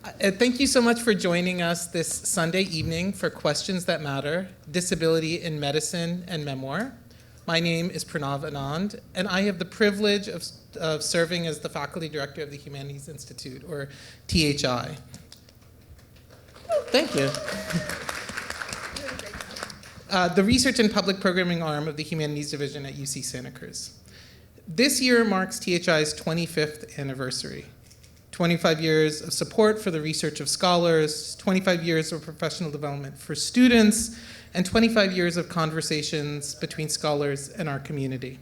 Thank you so much for joining us this Sunday evening for Questions That Matter, Disability in Medicine and Memoir. My name is Pranav Anand, and I have the privilege of serving as the Faculty Director of the Humanities Institute, or THI. Thank you. The Research and Public Programming arm of the Humanities Division at UC Santa Cruz. This year marks THI's 25th anniversary. 25 years of support for the research of scholars, 25 years of professional development for students, and 25 years of conversations between scholars and our community.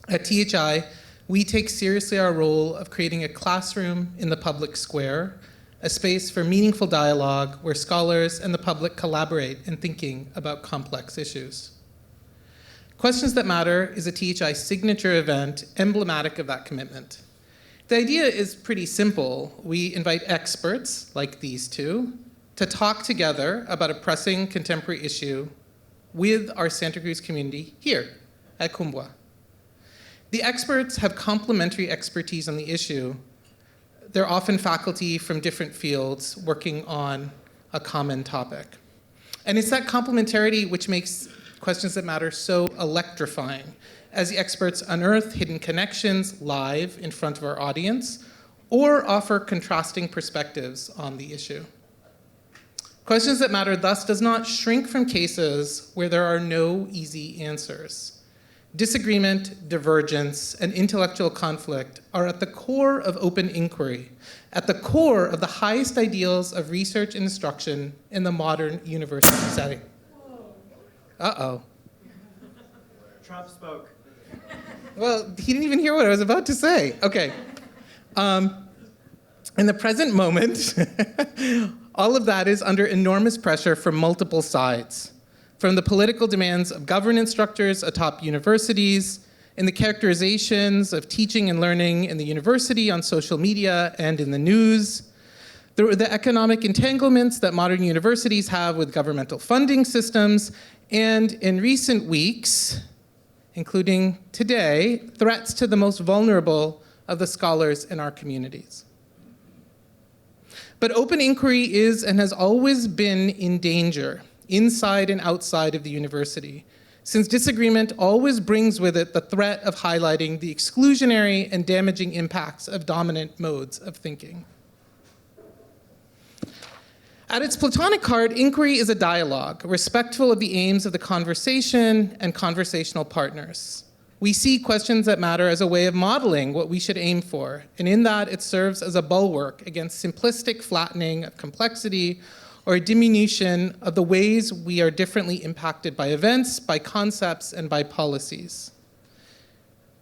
At THI, we take seriously our role of creating a classroom in the public square, a space for meaningful dialogue where scholars and the public collaborate in thinking about complex issues. Questions That Matter is a THI signature event emblematic of that commitment. The idea is pretty simple. We invite experts, like these two, to talk together about a pressing contemporary issue with our Santa Cruz community here at Kumbwa. The experts have complementary expertise on the issue. They're often faculty from different fields working on a common topic. And it's that complementarity which makes Questions That Matter so electrifying, as the experts unearth hidden connections live in front of our audience, or offer contrasting perspectives on the issue. Questions That Matter thus does not shrink from cases where there are no easy answers. Disagreement, divergence, and intellectual conflict are at the core of open inquiry, at the core of the highest ideals of research and instruction in the modern university setting. Uh-oh. Trump spoke. Well, he didn't even hear what I was about to say. Okay. In the present moment, all of that is under enormous pressure from multiple sides, from the political demands of governance structures atop universities, in the characterizations of teaching and learning in the university, on social media, and in the news, the economic entanglements that modern universities have with governmental funding systems, and in recent weeks, including today, threats to the most vulnerable of the scholars in our communities. But open inquiry is and has always been in danger, inside and outside of the university, since disagreement always brings with it the threat of highlighting the exclusionary and damaging impacts of dominant modes of thinking. At its Platonic heart, inquiry is a dialogue, respectful of the aims of the conversation and conversational partners. We see Questions That Matter as a way of modeling what we should aim for, and in that it serves as a bulwark against simplistic flattening of complexity or a diminution of the ways we are differently impacted by events, by concepts, and by policies.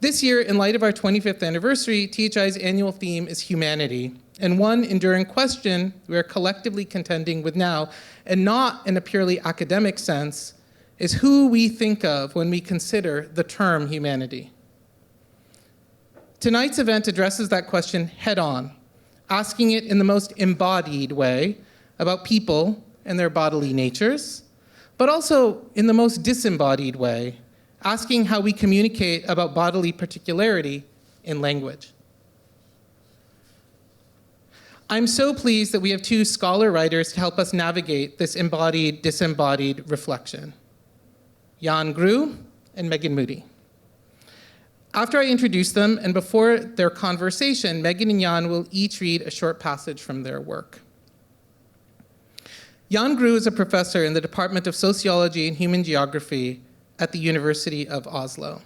This year, in light of our 25th anniversary, THI's annual theme is humanity, and one enduring question we are collectively contending with now, and not in a purely academic sense, is who we think of when we consider the term humanity. Tonight's event addresses that question head-on, asking it in the most embodied way about people and their bodily natures, but also in the most disembodied way, asking how we communicate about bodily particularity in language. I'm so pleased that we have two scholar writers to help us navigate this embodied, disembodied reflection, Jan Grew and Megan Moody. After I introduce them and before their conversation, Megan and Jan will each read a short passage from their work. Jan Grew is a professor in the Department of Sociology and Human Geography at the University of Oslo.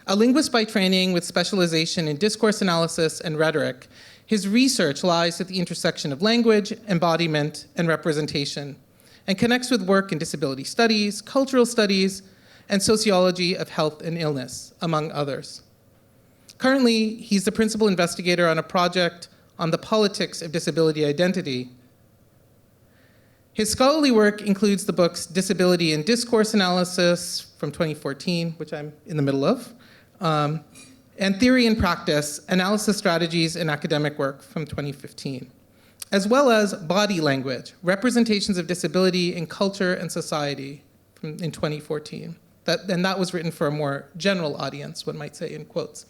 A linguist by training with specialization in discourse analysis and rhetoric, his research lies at the intersection of language, embodiment, and representation, and connects with work in disability studies, cultural studies, and sociology of health and illness, among others. Currently, he's the principal investigator on a project on the politics of disability identity. His scholarly work includes the books Disability and Discourse Analysis from 2014, which I'm in the middle of, and Theory and Practice, Analysis Strategies in Academic Work from 2015, as well as Body Language, Representations of Disability in Culture and Society in 2014. And that was written for a more general audience, one might say in quotes.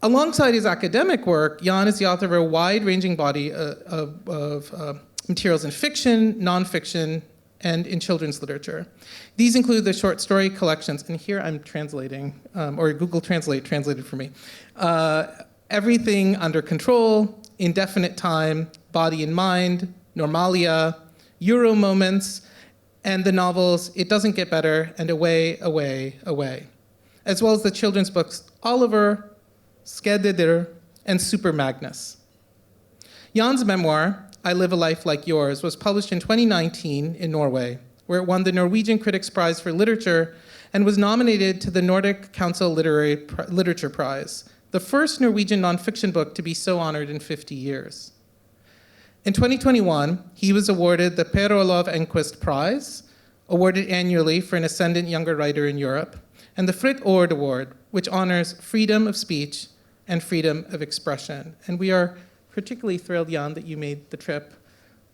Alongside his academic work, Jan is the author of a wide-ranging body of materials in fiction, nonfiction, and in children's literature. These include the short story collections, and here I'm translating, or Google Translate translated for me. Everything Under Control, Indefinite Time, Body and Mind, Normalia, Euro Moments, and the novels It Doesn't Get Better and Away, Away, Away, as well as the children's books Oliver, Skededer, and Super Magnus. Jan's memoir, I Live a Life Like Yours, was published in 2019 in Norway, where it won the Norwegian Critics' Prize for Literature and was nominated to the Nordic Council Literature Prize, the first Norwegian nonfiction book to be so honored in 50 years. In 2021, he was awarded the Per Olav Enquist Prize, awarded annually for an ascendant younger writer in Europe, and the Fritt Ord Award, which honors freedom of speech and freedom of expression. And we are particularly thrilled, Jan, that you made the trip,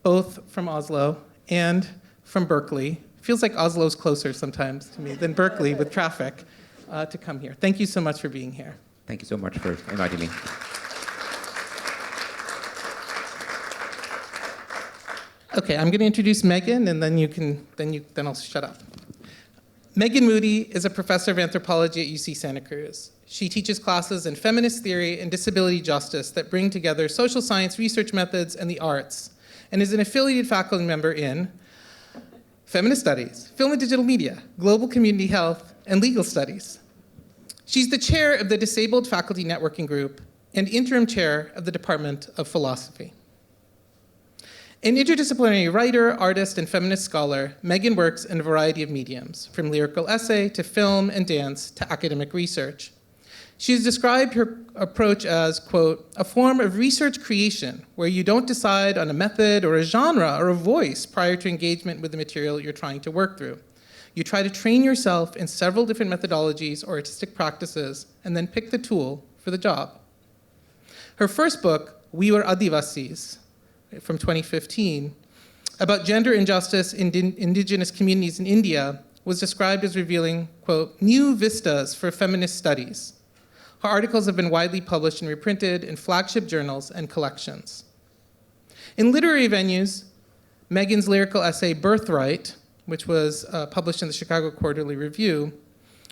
both from Oslo and from Berkeley. Feels like Oslo's closer sometimes to me than Berkeley with traffic, to come here. Thank you so much for being here. Thank you so much for inviting me. Okay, I'm going to introduce Megan, and then I'll shut up. Megan Moody is a professor of anthropology at UC Santa Cruz. She teaches classes in feminist theory and disability justice that bring together social science research methods and the arts, and is an affiliated faculty member in feminist studies, film and digital media, global community health, and legal studies. She's the chair of the Disabled Faculty Networking Group and interim chair of the Department of Philosophy. An interdisciplinary writer, artist, and feminist scholar, Megan works in a variety of mediums, from lyrical essay to film and dance to academic research. She has described her approach as, quote, a form of research creation where you don't decide on a method or a genre or a voice prior to engagement with the material you're trying to work through. You try to train yourself in several different methodologies or artistic practices and then pick the tool for the job. Her first book, We Were Adivasis, from 2015, about gender injustice in indigenous communities in India, was described as revealing, quote, new vistas for feminist studies. Her articles have been widely published and reprinted in flagship journals and collections. In literary venues, Megan's lyrical essay, Birthright, which was published in the Chicago Quarterly Review,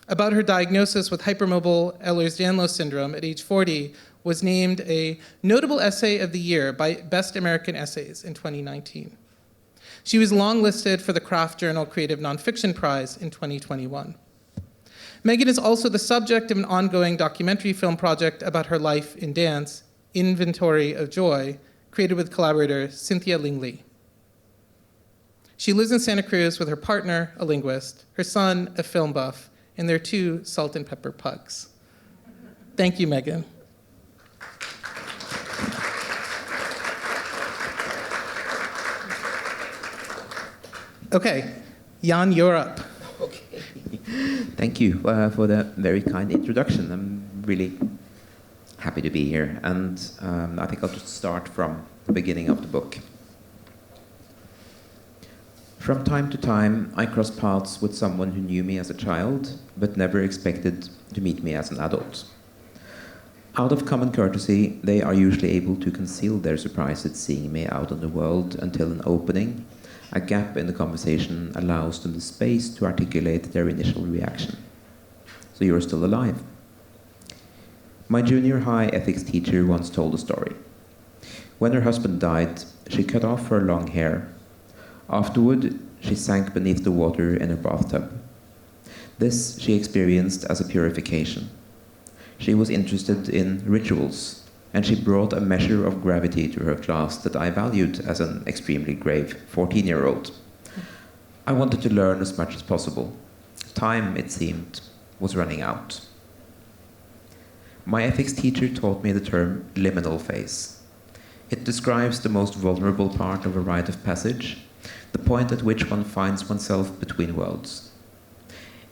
about her diagnosis with hypermobile Ehlers-Danlos syndrome at age 40, was named a Notable Essay of the Year by Best American Essays in 2019. She was longlisted for the Craft Journal Creative Nonfiction Prize in 2021. Megan is also the subject of an ongoing documentary film project about her life in dance, Inventory of Joy, created with collaborator Cynthia Lingley. She lives in Santa Cruz with her partner, a linguist, her son, a film buff, and their 2 salt and pepper pugs. Thank you, Megan. Okay, Jan, you're up. Okay. Thank you for the very kind introduction. I'm really happy to be here. And I think I'll just start from the beginning of the book. From time to time, I cross paths with someone who knew me as a child, but never expected to meet me as an adult. Out of common courtesy, they are usually able to conceal their surprise at seeing me out in the world until an opening, a gap in the conversation, allows them the space to articulate their initial reaction. So you're still alive. My junior high ethics teacher once told a story. When her husband died, she cut off her long hair. Afterward, she sank beneath the water in her bathtub. This she experienced as a purification. She was interested in rituals, and she brought a measure of gravity to her class that I valued as an extremely grave 14-year-old. I wanted to learn as much as possible. Time, it seemed, was running out. My ethics teacher taught me the term liminal phase. It describes the most vulnerable part of a rite of passage, the point at which one finds oneself between worlds.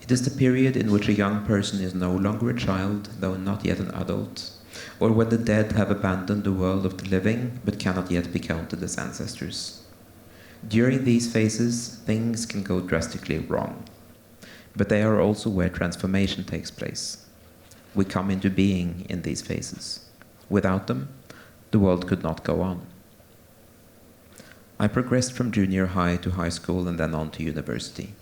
It is the period in which a young person is no longer a child, though not yet an adult, or when the dead have abandoned the world of the living, but cannot yet be counted as ancestors. During these phases, things can go drastically wrong, but they are also where transformation takes place. We come into being in these phases. Without them, the world could not go on. I progressed from junior high to high school and then on to university.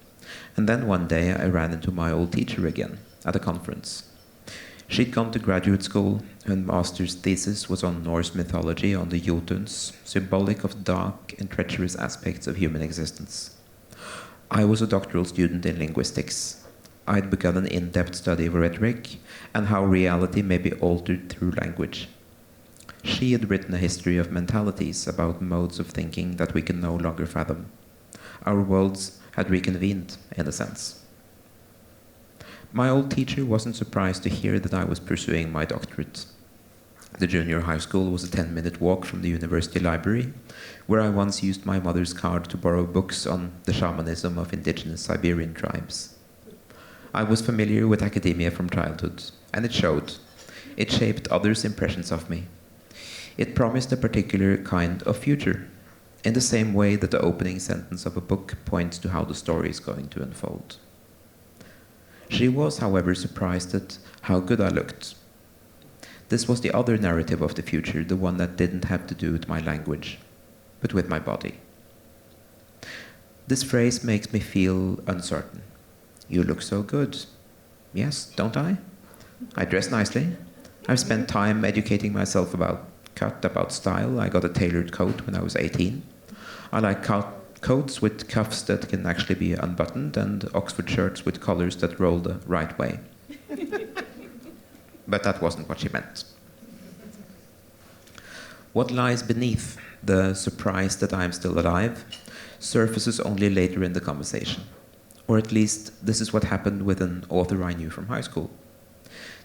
And then one day I ran into my old teacher again at a conference. She'd gone to graduate school, and master's thesis was on Norse mythology on the Jotuns, symbolic of dark and treacherous aspects of human existence. I was a doctoral student in linguistics. I'd begun an in-depth study of rhetoric and how reality may be altered through language. She had written a history of mentalities about modes of thinking that we can no longer fathom. Our worlds had reconvened, in a sense. My old teacher wasn't surprised to hear that I was pursuing my doctorate. The junior high school was a 10-minute walk from the university library, where I once used my mother's card to borrow books on the shamanism of indigenous Siberian tribes. I was familiar with academia from childhood, and it showed. It shaped others' impressions of me. It promised a particular kind of future, in the same way that the opening sentence of a book points to how the story is going to unfold. She was, however, surprised at how good I looked. This was the other narrative of the future, the one that didn't have to do with my language, but with my body. This phrase makes me feel uncertain. You look so good. Yes, don't I? I dress nicely. I've spent time educating myself about cut, about style. I got a tailored coat when I was 18. I like coats with cuffs that can actually be unbuttoned and Oxford shirts with collars that roll the right way. But that wasn't what she meant. What lies beneath the surprise that I am still alive surfaces only later in the conversation. Or at least this is what happened with an author I knew from high school.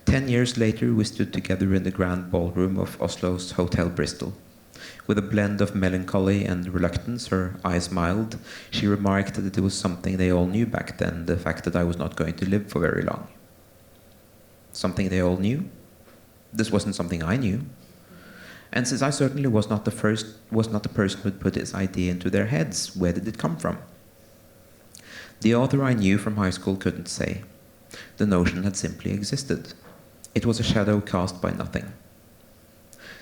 10 years later, we stood together in the grand ballroom of Oslo's Hotel Bristol. With a blend of melancholy and reluctance, her eyes mild, she remarked that it was something they all knew back then, the fact that I was not going to live for very long. Something they all knew? This wasn't something I knew. And since I certainly was not the person who had put this idea into their heads, where did it come from? The author I knew from high school couldn't say. The notion had simply existed. It was a shadow cast by nothing.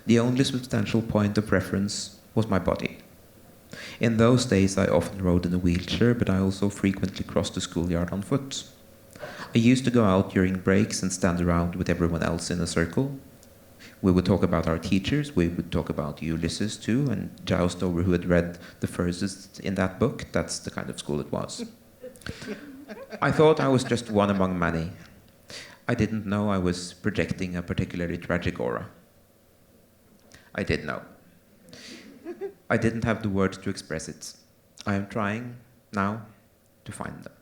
The only substantial point of reference was my body. In those days, I often rode in a wheelchair, but I also frequently crossed the schoolyard on foot. I used to go out during breaks and stand around with everyone else in a circle. We would talk about our teachers, we would talk about Ulysses too, and joust over who had read the verses in that book. That's the kind of school it was. I thought I was just one among many. I didn't know I was projecting a particularly tragic aura. I did know. I didn't have the words to express it. I am trying now to find them.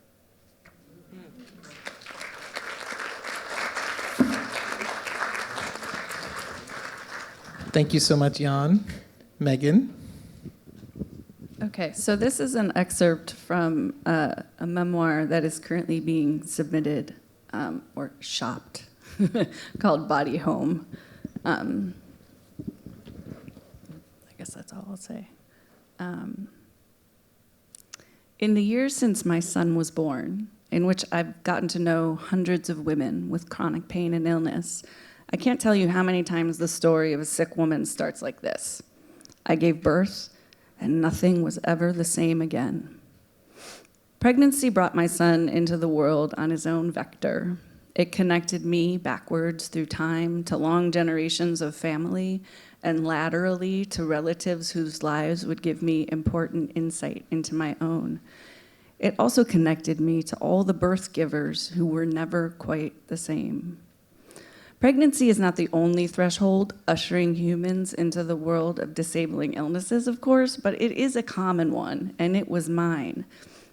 Thank you so much, Jan. Megan? Okay, so this is an excerpt from a memoir that is currently being submitted or shopped called Body Home. I guess that's all I'll say. In the years since my son was born, in which I've gotten to know hundreds of women with chronic pain and illness, I can't tell you how many times the story of a sick woman starts like this. I gave birth, and nothing was ever the same again. Pregnancy brought my son into the world on his own vector. It connected me backwards through time to long generations of family and laterally to relatives whose lives would give me important insight into my own. It also connected me to all the birth givers who were never quite the same. Pregnancy is not the only threshold ushering humans into the world of disabling illnesses, of course, but it is a common one, and it was mine.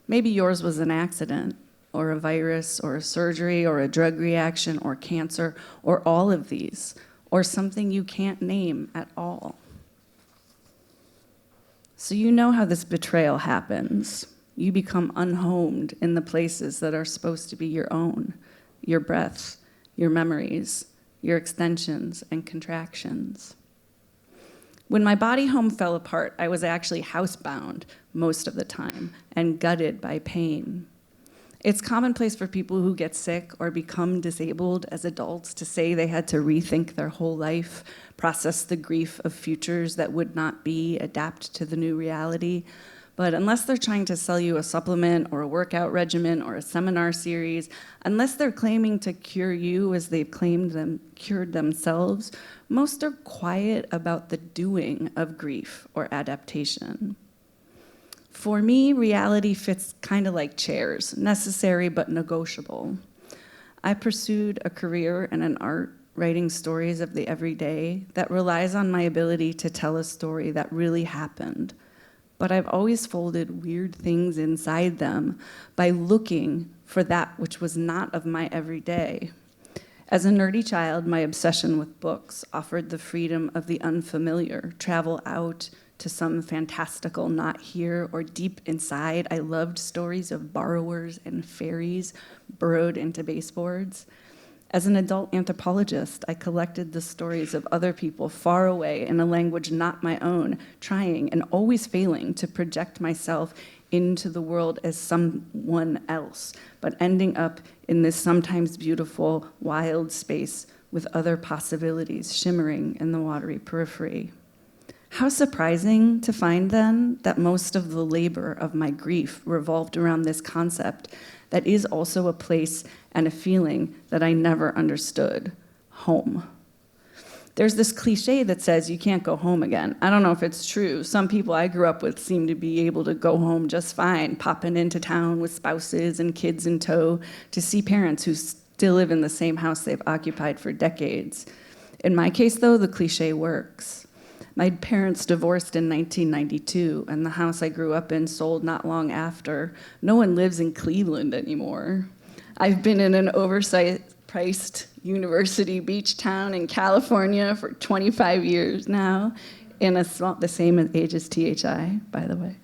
Maybe yours was an accident, or a virus, or a surgery, or a drug reaction, or cancer, or all of these, or something you can't name at all. So you know how this betrayal happens. You become unhomed in the places that are supposed to be your own, your breath, your memories, your extensions and contractions. When my body home fell apart, I was actually housebound most of the time and gutted by pain. It's commonplace for people who get sick or become disabled as adults to say they had to rethink their whole life, process the grief of futures that would not be, adapt to the new reality. But unless they're trying to sell you a supplement or a workout regimen or a seminar series, unless they're claiming to cure you as they've cured themselves, most are quiet about the doing of grief or adaptation. For me, reality fits kind of like chairs, necessary but negotiable. I pursued a career in an art writing stories of the everyday that relies on my ability to tell a story that really happened. But I've always folded weird things inside them by looking for that which was not of my everyday. As a nerdy child, my obsession with books offered the freedom of the unfamiliar, travel out to some fantastical not here or deep inside. I loved stories of borrowers and fairies burrowed into baseboards. As an adult anthropologist, I collected the stories of other people far away in a language not my own, trying and always failing to project myself into the world as someone else, but ending up in this sometimes beautiful, wild space with other possibilities shimmering in the watery periphery. How surprising to find then that most of the labor of my grief revolved around this concept that is also a place and a feeling that I never understood, home. There's this cliche that says you can't go home again. I don't know if it's true. Some people I grew up with seem to be able to go home just fine, popping into town with spouses and kids in tow to see parents who still live in the same house they've occupied for decades. In my case, though, the cliche works. My parents divorced in 1992, and the house I grew up in sold not long after. No one lives in Cleveland anymore. I've been in an overpriced university beach town in California for 25 years now, in a small, the same age as THI, by the way,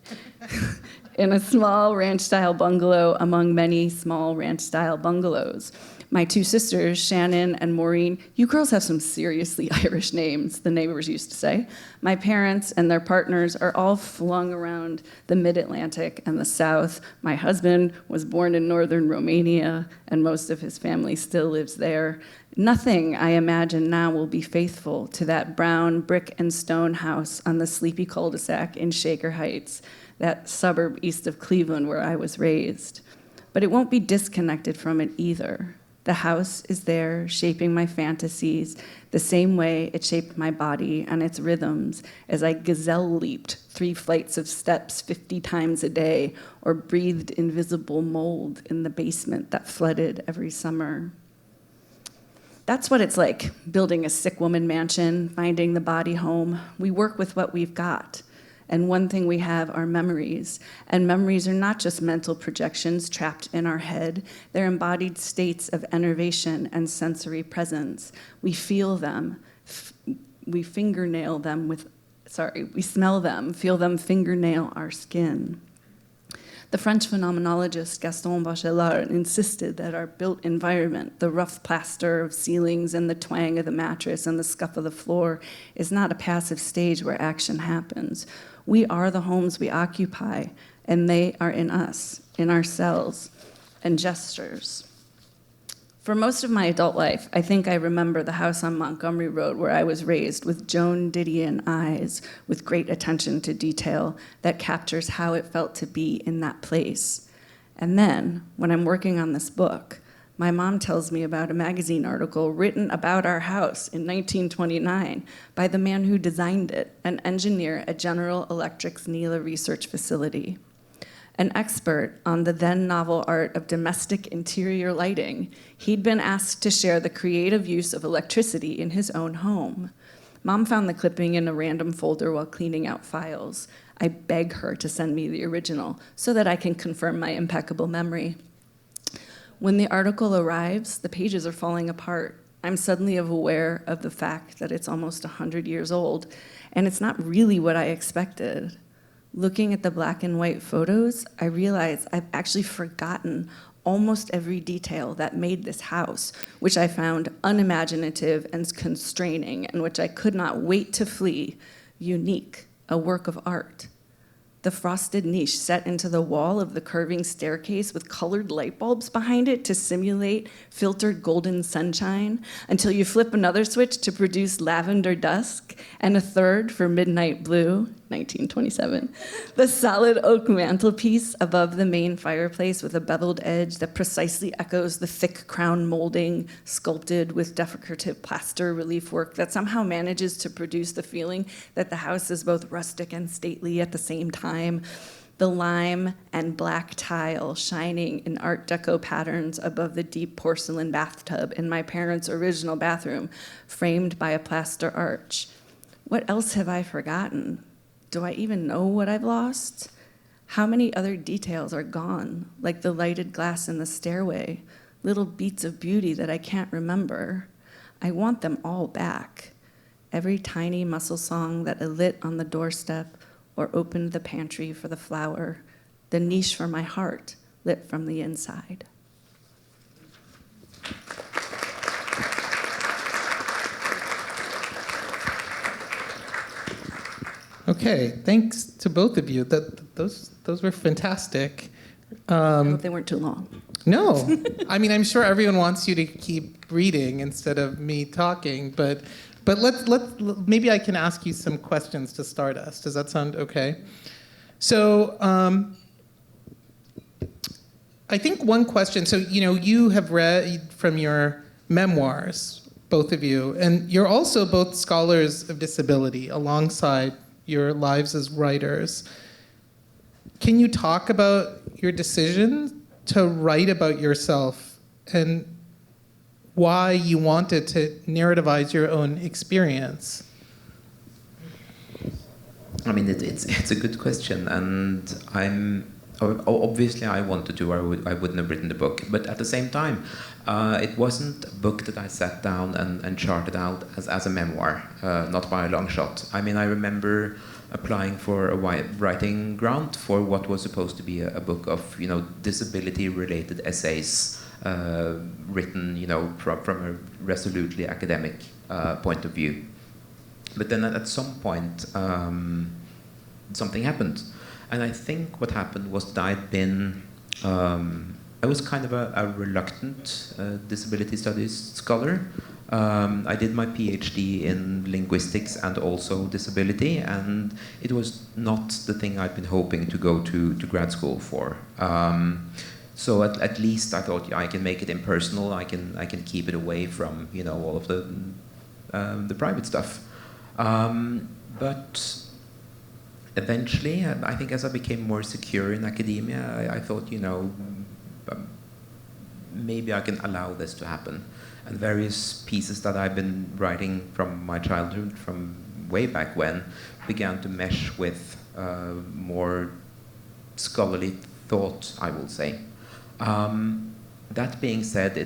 in a small ranch-style bungalow among many small ranch-style bungalows. My two sisters, Shannon and Maureen, you girls have some seriously Irish names, the neighbors used to say. My parents and their partners are all flung around the mid-Atlantic and the South. My husband was born in northern Romania, and most of his family still lives there. Nothing, I imagine now, will be faithful to that brown brick and stone house on the sleepy cul-de-sac in Shaker Heights, that suburb east of Cleveland where I was raised. But it won't be disconnected from it either. The house is there, shaping my fantasies the same way it shaped my body and its rhythms as I gazelle leaped 3 flights of steps 50 times a day or breathed invisible mold in the basement that flooded every summer. That's what it's like, building a sick woman mansion, finding the body home. We work with what we've got. And one thing we have are memories. And memories are not just mental projections trapped in our head. They're embodied states of enervation and sensory presence. We feel them. We fingernail them we smell them, feel them fingernail our skin. The French phenomenologist Gaston Bachelard insisted that our built environment, the rough plaster of ceilings and the twang of the mattress and the scuff of the floor, is not a passive stage where action happens. We are the homes we occupy, and they are in us, in our cells and gestures. For most of my adult life, I think I remember the house on Montgomery Road where I was raised with Joan Didion eyes, with great attention to detail that captures how it felt to be in that place. And then, when I'm working on this book, my mom tells me about a magazine article written about our house in 1929 by the man who designed it, an engineer at General Electric's Neela Research Facility. An expert on the then novel art of domestic interior lighting, he'd been asked to share the creative use of electricity in his own home. Mom found the clipping in a random folder while cleaning out files. I beg her to send me the original so that I can confirm my impeccable memory. When the article arrives, the pages are falling apart. I'm suddenly aware of the fact that it's almost 100 years old, and it's not really what I expected. Looking at the black and white photos, I realize I've actually forgotten almost every detail that made this house, which I found unimaginative and constraining, and which I could not wait to flee, unique, a work of art. The frosted niche set into the wall of the curving staircase with colored light bulbs behind it to simulate filtered golden sunshine, until you flip another switch to produce lavender dusk, and a third for midnight blue, 1927. The solid oak mantelpiece above the main fireplace with a beveled edge that precisely echoes the thick crown molding sculpted with decorative plaster relief work that somehow manages to produce the feeling that the house is both rustic and stately at the same time. The lime and black tile shining in Art Deco patterns above the deep porcelain bathtub in my parents' original bathroom, framed by a plaster arch. What else have I forgotten? Do I even know what I've lost? How many other details are gone, like the lighted glass in the stairway, little beats of beauty that I can't remember? I want them all back. Every tiny muscle song that lit on the doorstep or opened the pantry for the flour, the niche for my heart lit from the inside. Okay, thanks to both of you. Those were fantastic. I hope they weren't too long. No, I mean, I'm sure everyone wants you to keep reading instead of me talking, but let's maybe I can ask you some questions to start us. Does that sound okay? So I think one question. So you have read from your memoirs, both of you, and you're also both scholars of disability alongside your lives as writers. Can you talk about your decision to write about yourself and why you wanted to narrativize your own experience? I mean, it's a good question, and obviously I wanted to, or I wouldn't have written the book. But at the same time, it wasn't a book that I sat down and charted out as a memoir, not by a long shot. I mean, I remember applying for a writing grant for what was supposed to be a book of disability-related essays. Written, from a resolutely academic point of view. But then at some point, something happened. And I think what happened was that I was kind of a reluctant disability studies scholar. I did my PhD in linguistics and also disability, and it was not the thing I'd been hoping to go to grad school for. So at least I thought I can make it impersonal. I can keep it away from all of the private stuff. But eventually, I think as I became more secure in academia, I thought maybe I can allow this to happen. And various pieces that I've been writing from my childhood, from way back when, began to mesh with more scholarly thought, I will say. That being said,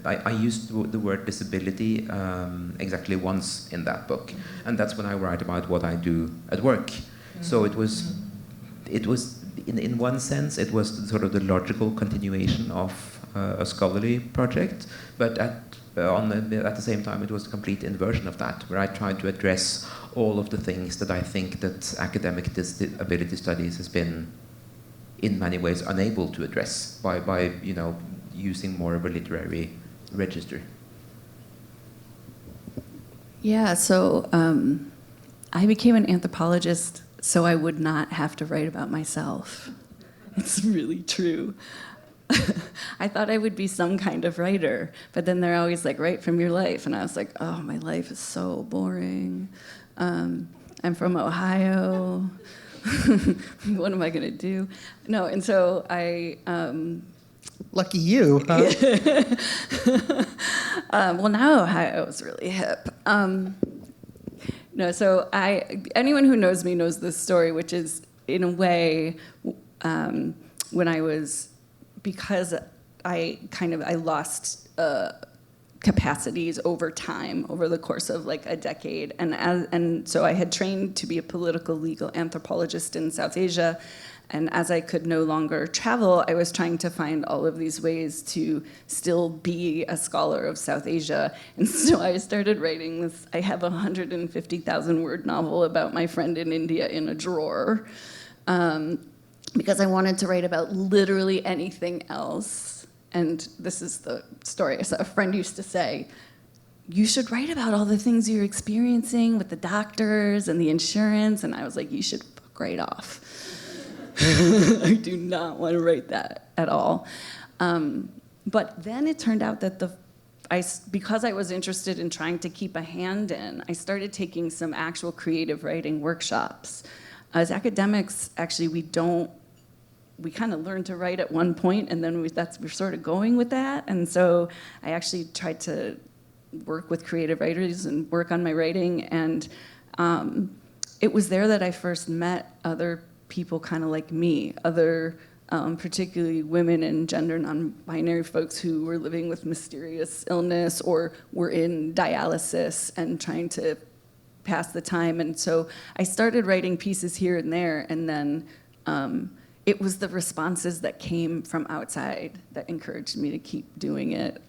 I used the word disability exactly once in that book, and that's when I write about what I do at work. So it was in one sense it was sort of the logical continuation of a scholarly project, but at the same time it was a complete inversion of that, where I tried to address all of the things that I think that academic disability studies has been in many ways unable to address by using more of a literary register. Yeah, so I became an anthropologist so I would not have to write about myself. It's really true. I thought I would be some kind of writer, but then they're always like, write from your life. And I was like, oh, my life is so boring. I'm from Ohio. What am I going to do? No, and so I... Lucky you, huh? well, now Ohio is really hip. No, so anyone who knows me knows this story, which is, in a way, when I was... Because I lost capacities over time, over the course of like a decade. And so I had trained to be a political legal anthropologist in South Asia. And as I could no longer travel, I was trying to find all of these ways to still be a scholar of South Asia. And so I started writing this. I have a 150,000 word novel about my friend in India in a drawer, because I wanted to write about literally anything else. And this is the story. So a friend used to say, you should write about all the things you're experiencing with the doctors and the insurance. And I was like, you should fuck right off. I do not want to write that at all. But then it turned out that because I was interested in trying to keep a hand in, I started taking some actual creative writing workshops. As academics, actually, we kind of learn to write at one point, and then we're sort of going with that. And so I actually tried to work with creative writers and work on my writing. And it was there that I first met other people kind of like me, other particularly women and gender non-binary folks who were living with mysterious illness or were in dialysis and trying to pass the time. And so I started writing pieces here and there, and then it was the responses that came from outside that encouraged me to keep doing it.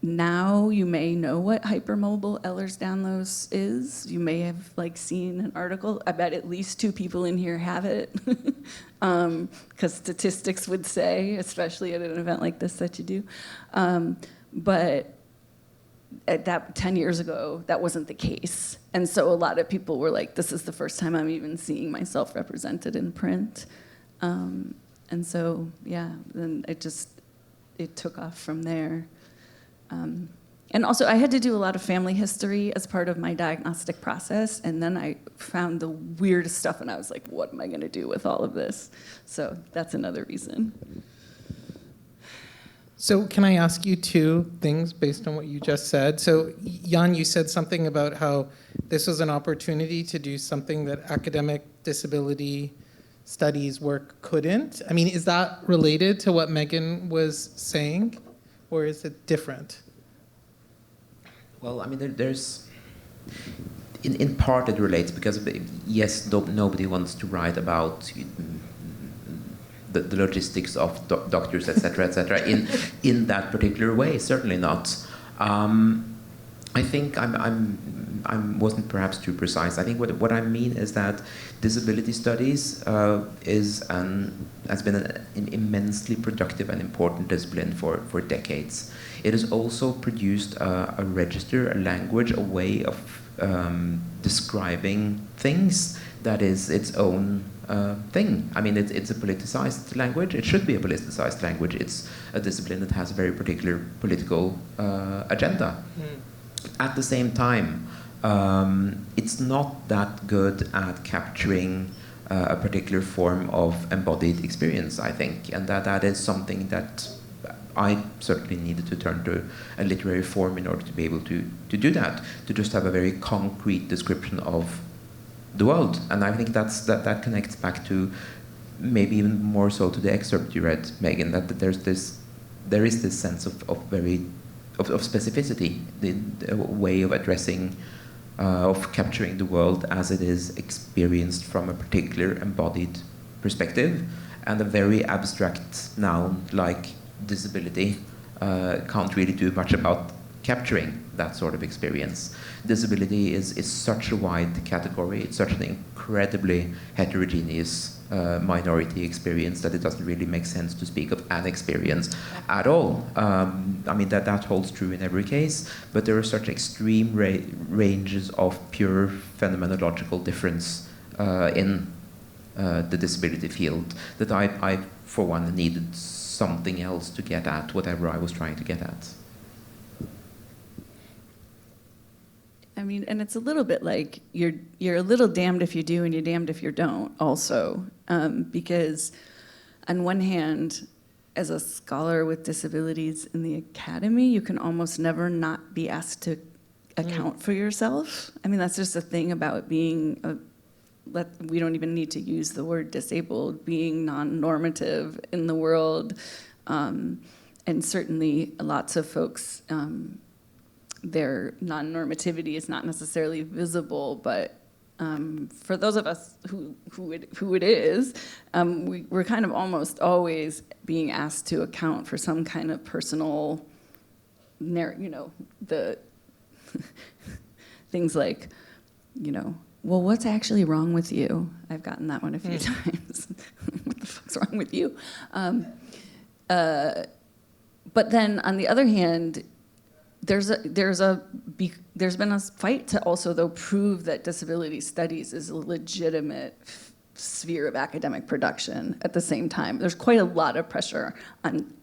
Now you may know what hypermobile Ehlers-Danlos is. You may have seen an article. I bet at least 2 people in here have it, because statistics would say, especially at an event like this, that you do. But at that 10 years ago, that wasn't the case. And so a lot of people were like, this is the first time I'm even seeing myself represented in print. And so, yeah, then it took off from there. And also, I had to do a lot of family history as part of my diagnostic process, and then I found the weirdest stuff, and I was like, what am I going to do with all of this? So that's another reason. So can I ask you 2 things based on what you just said? So Jan, you said something about how this was an opportunity to do something that academic disability studies work couldn't. I mean, is that related to what Megan was saying, or is it different? Well, I mean, there's in part it relates because yes, nobody wants to write about the logistics of doctors, etc., in that particular way. Certainly not. I think I wasn't perhaps too precise. I think what I mean is that disability studies has been an immensely productive and important discipline for decades. It has also produced a register, a language, a way of describing things that is its own thing. I mean, it's a politicized language. It should be a politicized language. It's a discipline that has a very particular political agenda. At the same time, it's not that good at capturing a particular form of embodied experience, I think, and that is something that I certainly needed to turn to a literary form in order to be able to do that, to just have a very concrete description of the world. And I think that connects back to maybe even more so to the excerpt you read, Megan, that there is this sense of specificity, the way of addressing, of capturing the world as it is experienced from a particular embodied perspective, and a very abstract noun like disability can't really do much about capturing that sort of experience. Disability is such a wide category, it's such an incredibly heterogeneous minority experience that it doesn't really make sense to speak of an experience at all. I mean, that holds true in every case, but there are such extreme ranges of pure phenomenological difference in the disability field that I, for one, needed something else to get at whatever I was trying to get at. I mean, and it's a little bit like you're a little damned if you do and you're damned if you don't also, because on one hand, as a scholar with disabilities in the academy, you can almost never not be asked to account for yourself. I mean, that's just a thing about being we don't even need to use the word disabled, being non-normative in the world. And certainly lots of folks, their non-normativity is not necessarily visible, but For those of us who it is, we're kind of almost always being asked to account for some kind of personal, the things like, well, what's actually wrong with you? I've gotten that one a few times. What the fuck's wrong with you? But then on the other hand, there's been a fight to also, though, prove that disability studies is a legitimate sphere of academic production at the same time. There's quite a lot of pressure on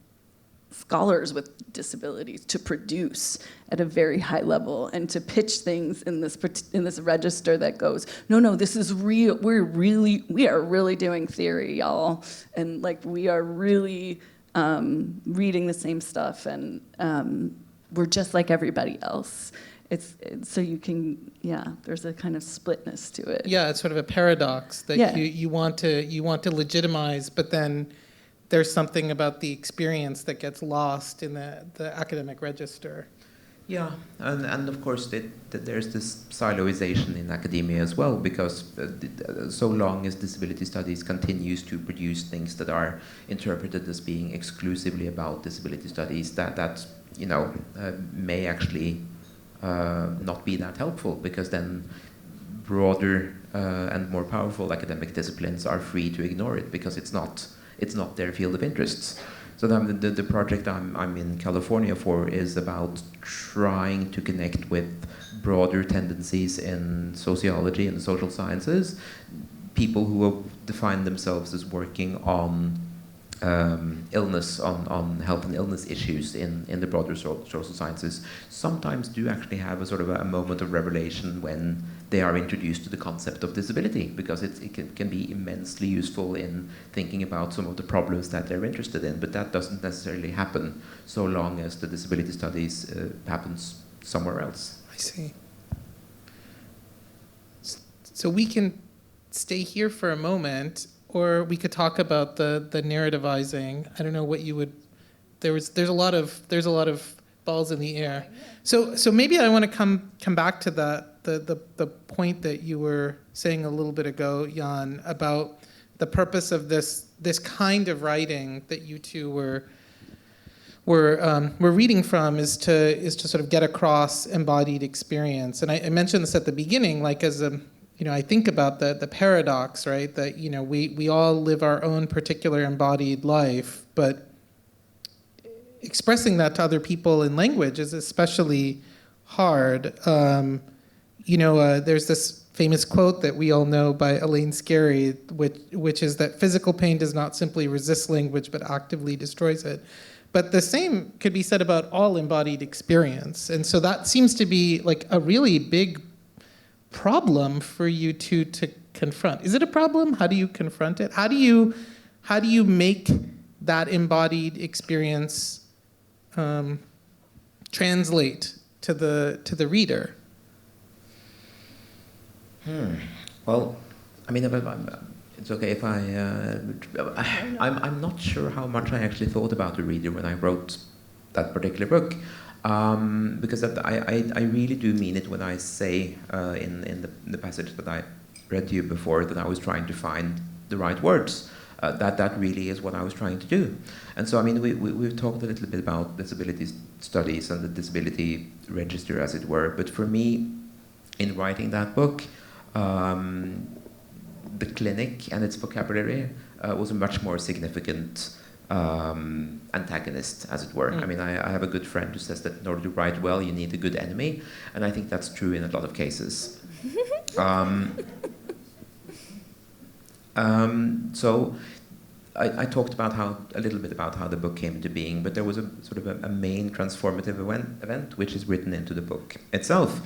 scholars with disabilities to produce at a very high level and to pitch things in this register that goes, no, this is real. We are really doing theory, y'all, and like we are really reading the same stuff, and we're just like everybody else. So you can, there's a kind of splitness to it. Yeah, it's sort of a paradox that you want to legitimize, but then there's something about the experience that gets lost in the academic register. Yeah, and of course there's this siloization in academia as well, because so long as disability studies continues to produce things that are interpreted as being exclusively about disability studies, that may actually not be that helpful, because then broader and more powerful academic disciplines are free to ignore it because it's not their field of interests. So the project I'm in California for is about trying to connect with broader tendencies in sociology and social sciences, people who have defined themselves as working on illness, on health and illness issues in the broader social sciences, sometimes do actually have a sort of a moment of revelation when they are introduced to the concept of disability, because it can be immensely useful in thinking about some of the problems that they're interested in. But that doesn't necessarily happen so long as the disability studies happens somewhere else. I see. So we can stay here for a moment, or we could talk about the narrativizing. I don't know what you would. There's a lot of balls in the air. So maybe I want to come back to the point that you were saying a little bit ago, Jan, about the purpose of this kind of writing that you two were reading from is to sort of get across embodied experience. And I mentioned this at the beginning, like as a I think about the paradox, right? That we all live our own particular embodied life, but expressing that to other people in language is especially hard. There's this famous quote that we all know by Elaine Scarry, which is that physical pain does not simply resist language, but actively destroys it. But the same could be said about all embodied experience. And so that seems to be like a really big problem for you two to confront. Is it a problem? How do you confront it? How do you make that embodied experience translate to the reader? Well, I mean, it's okay if I'm not sure how much I actually thought about the reader when I wrote that particular book. Because I really do mean it when I say in the passage that I read to you before that I was trying to find the right words. That really is what I was trying to do. And so, I mean, we've talked a little bit about disability studies and the disability register, as it were. But for me, in writing that book, the clinic and its vocabulary was a much more significant antagonist, as it were. I mean, I have a good friend who says that in order to write well, you need a good enemy, and I think that's true in a lot of cases. So I talked about a little bit about how the book came into being, but there was a sort of a main transformative event which is written into the book itself.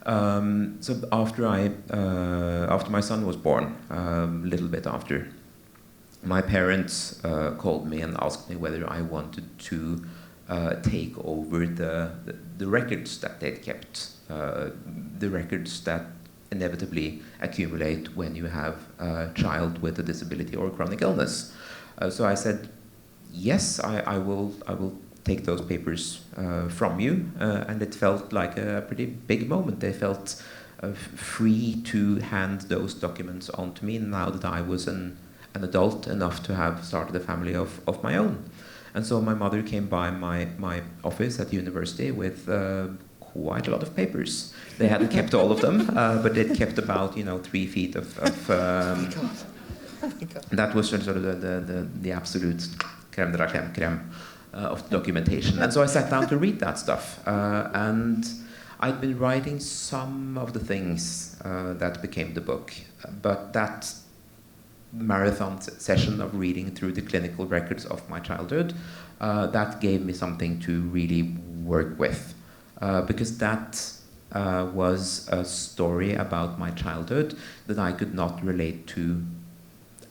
So after my son was born, a little bit after, my parents called me and asked me whether I wanted to take over the records that they'd kept, the records that inevitably accumulate when you have a child with a disability or chronic illness. So I said, yes, I will take those papers from you, and it felt like a pretty big moment. They felt free to hand those documents on to me now that I was an adult enough to have started a family of my own. And so my mother came by my office at the university with quite a lot of papers. They hadn't kept all of them, but they'd kept about 3 feet of that was sort of the absolute creme de la creme of the documentation. And so I sat down to read that stuff. And I'd been writing some of the things that became the book. But that marathon session of reading through the clinical records of my childhood, that gave me something to really work with. Because that was a story about my childhood that I could not relate to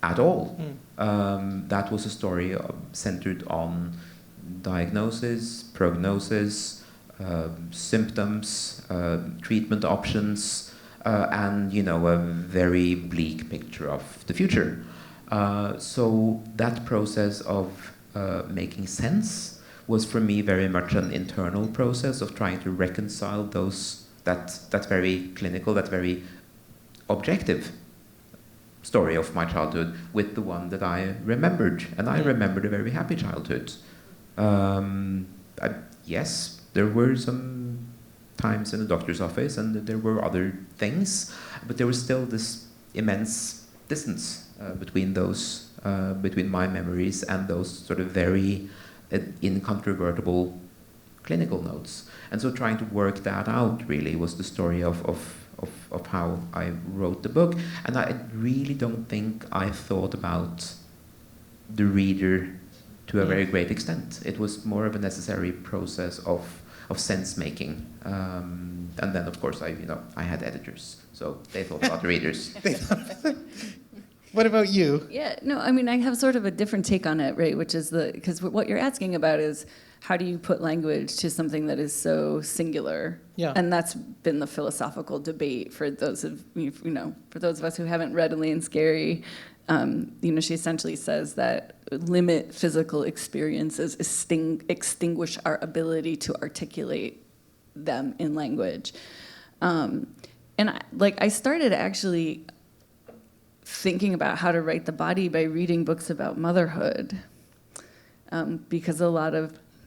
at all. That was a story centered on diagnosis, prognosis, symptoms, treatment options, and a very bleak picture of the future. So that process of making sense was for me very much an internal process of trying to reconcile that very clinical, that very objective story of my childhood with the one that I remembered. And I remembered a very happy childhood. Yes, there were some times in the doctor's office and there were other things, but there was still this immense distance between those, between my memories and those sort of very incontrovertible clinical notes. And so trying to work that out really was the story of how I wrote the book. And I really don't think I thought about the reader to a very great extent. It was more of a necessary process of sense making. And then of course I had editors, so they thought about the readers. What about you? Yeah, no, I mean, I have sort of a different take on it, right? Which is because what you're asking about is how do you put language to something that is so singular? Yeah. And that's been the philosophical debate for those of for those of us who haven't read Elaine Scarry. She essentially says that limit physical experiences extinguish our ability to articulate them in language. And I started actually thinking about how to write the body by reading books about motherhood, because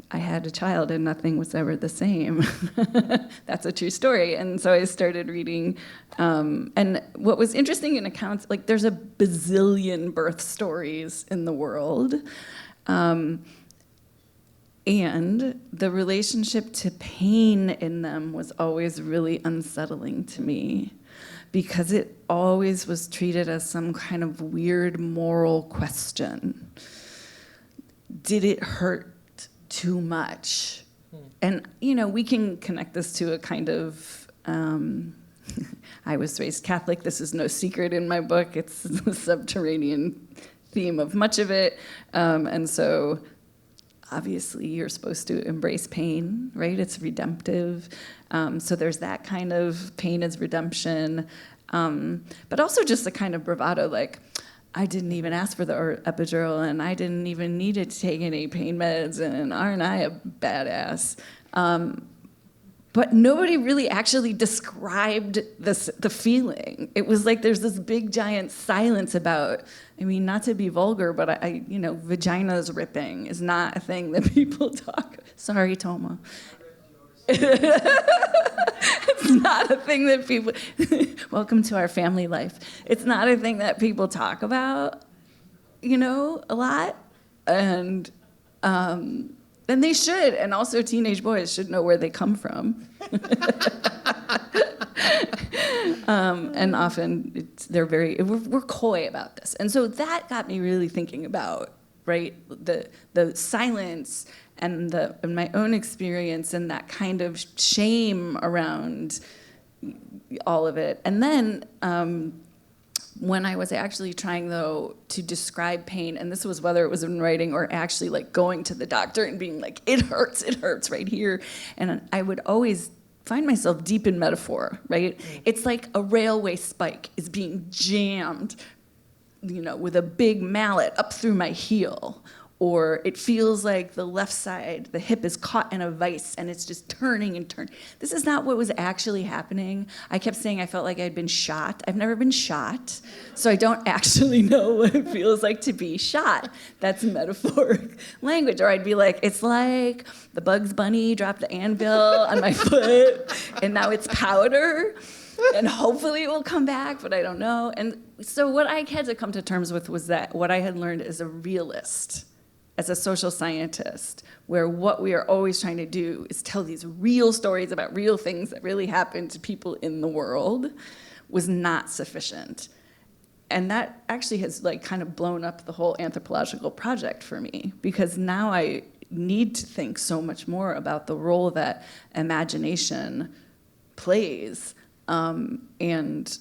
I had a child and nothing was ever the same. That's a true story. And so I started reading, and what was interesting in accounts, there's a bazillion birth stories in the world, and the relationship to pain in them was always really unsettling to me, because it always was treated as some kind of weird moral question. Did it hurt too much? And, we can connect this to a kind of, I was raised Catholic, this is no secret in my book, it's the subterranean theme of much of it. And so obviously you're supposed to embrace pain, right? It's redemptive. So there's that kind of pain as redemption. But also just a kind of bravado, I didn't even ask for the epidural, and I didn't even need to take any pain meds, and aren't I a badass? But nobody really actually described the feeling. It was like there's this big giant silence about, not to be vulgar, but vagina's ripping is not a thing that people talk. Sorry, Toma. It's not a thing that people, welcome to our family life. It's not a thing that people talk about, a lot. And they should. And also teenage boys should know where they come from. And often we're coy about this. And so that got me really thinking about, right, the silence and my own experience and that kind of shame around all of it. And then when I was actually trying, though, to describe pain, and this was whether it was in writing or actually going to the doctor and being like, it hurts right here. And I would always find myself deep in metaphor, right? It's like a railway spike is being jammed, with a big mallet up through my heel. or it feels like the left side, the hip is caught in a vice and it's just turning and turning. This is not what was actually happening. I kept saying I felt like I'd been shot. I've never been shot, so I don't actually know what it feels like to be shot. That's metaphoric language. Or I'd be like, it's like the Bugs Bunny dropped the anvil on my foot and now it's powder. And hopefully it will come back, but I don't know. And so what I had to come to terms with was that what I had learned as a realist, as a social scientist, where what we are always trying to do is tell these real stories about real things that really happen to people in the world, was not sufficient. And that actually has like kind of blown up the whole anthropological project for me, because now I need to think so much more about the role that imagination plays. And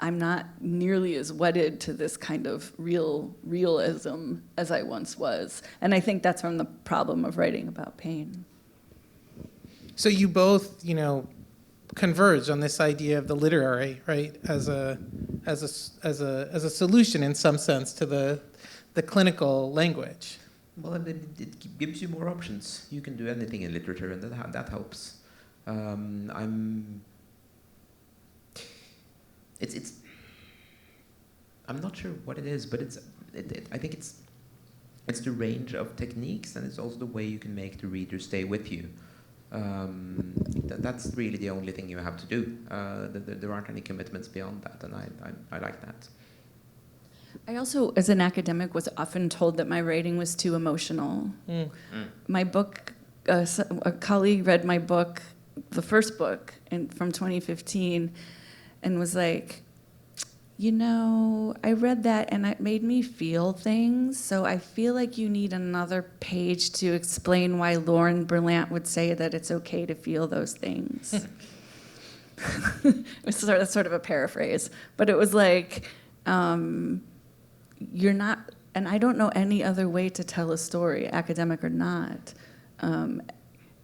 I'm not nearly as wedded to this kind of realism as I once was. And I think that's from the problem of writing about pain. So you both, converge on this idea of the literary, right, as a solution in some sense to the clinical language. Well, it gives you more options. You can do anything in literature, and that helps. I'm not sure what it is, but I think it's the range of techniques, and it's also the way you can make the reader stay with you. That's really the only thing you have to do. There aren't any commitments beyond that, and I like that. I also, as an academic, was often told that my writing was too emotional. My book, a colleague read my book, the first book from 2015, and was like, I read that and it made me feel things, so I feel like you need another page to explain why Lauren Berlant would say that it's okay to feel those things. It's sort of a paraphrase, but it was like, you're not, and I don't know any other way to tell a story, academic or not. And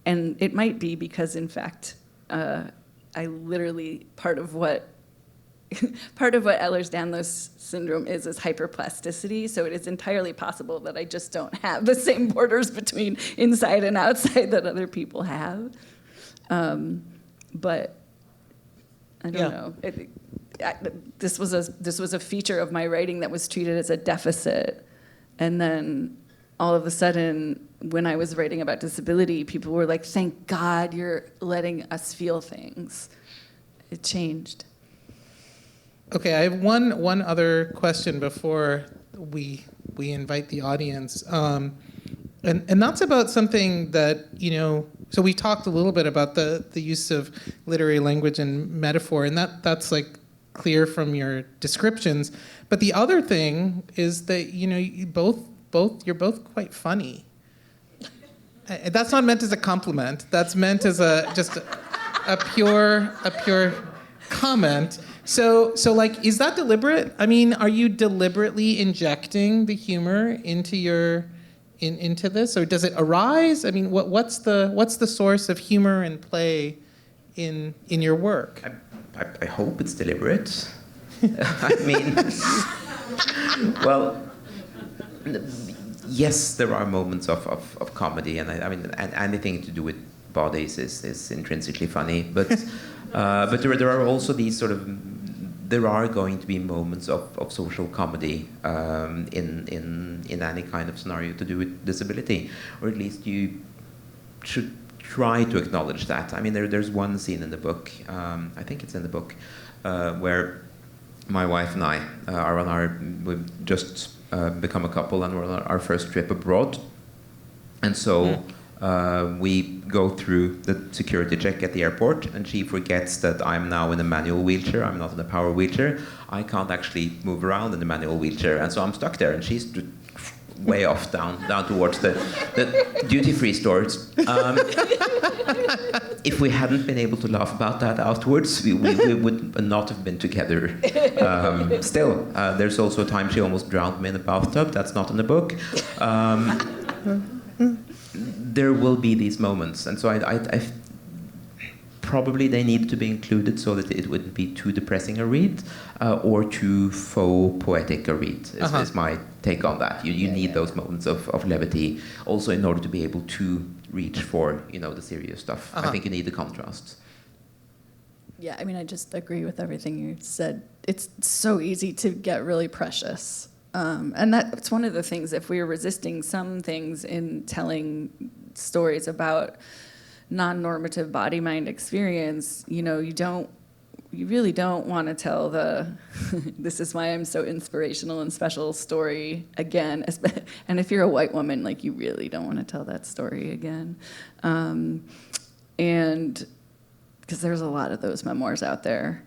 it might be because, in fact, I literally, part of what Ehlers-Danlos syndrome is hyperplasticity, so it is entirely possible that I just don't have the same borders between inside and outside that other people have. But I don't know. This was a feature of my writing that was treated as a deficit, and then all of a sudden, when I was writing about disability, people were like, "Thank God you're letting us feel things." It changed. Okay, I have one other question before we invite the audience, and that's about something that So we talked a little bit about the use of literary language and metaphor, and that's like clear from your descriptions. But the other thing is that you're both quite funny. That's not meant as a compliment. That's meant as just a pure comment. So like, is that deliberate? I mean, are you deliberately injecting the humor into into this, or does it arise? I mean, what's the source of humor and play in your work? I hope it's deliberate. I mean, well, yes, there are moments of comedy, and I mean, anything to do with bodies is intrinsically funny, but there are also these sort of. There are going to be moments of social comedy in any kind of scenario to do with disability, or at least you should try to acknowledge that. I mean, there's one scene in the book, I think it's in the book, where my wife and I we've just become a couple and we're on our first trip abroad, and so. We go through the security check at the airport, and she forgets that I'm now in a manual wheelchair. I'm not in a power wheelchair. I can't actually move around in the manual wheelchair, and so I'm stuck there, and she's way off down towards the duty-free stores. If we hadn't been able to laugh about that afterwards, we would not have been together. Still, there's also a time she almost drowned me in a bathtub. That's not in the book. There will be these moments, and so I probably they need to be included so that it wouldn't be too depressing a read or too faux poetic a read, is my take on that. You need those moments of levity also in order to be able to reach for, the serious stuff. I think you need the contrast. Yeah, I mean, I just agree with everything you said. It's so easy to get really precious. And that's one of the things, if we are resisting some things in telling stories about non-normative body-mind experience, you really don't want to tell this is why I'm so inspirational and special story again. And if you're a white woman, you really don't want to tell that story again. And because there's a lot of those memoirs out there.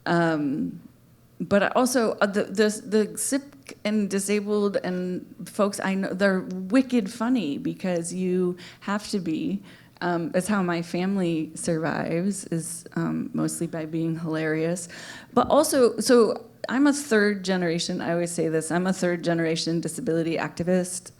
But also, the sick and disabled and folks I know, they're wicked funny because you have to be. It's how my family survives, is mostly by being hilarious. But also, so I'm a third generation, I always say this, I'm a third generation disability activist.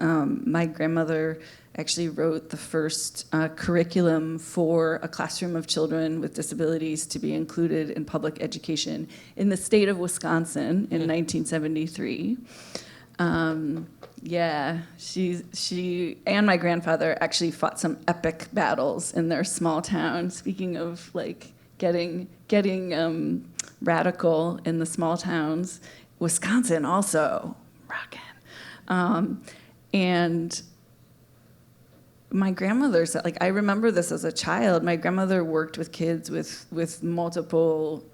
My grandmother actually wrote the first curriculum for a classroom of children with disabilities to be included in public education in the state of Wisconsin in 1973. Yeah, she and my grandfather actually fought some epic battles in their small town. Speaking of getting radical in the small towns, Wisconsin also rockin'. And my grandmother said, I remember this as a child. My grandmother worked with kids with multiple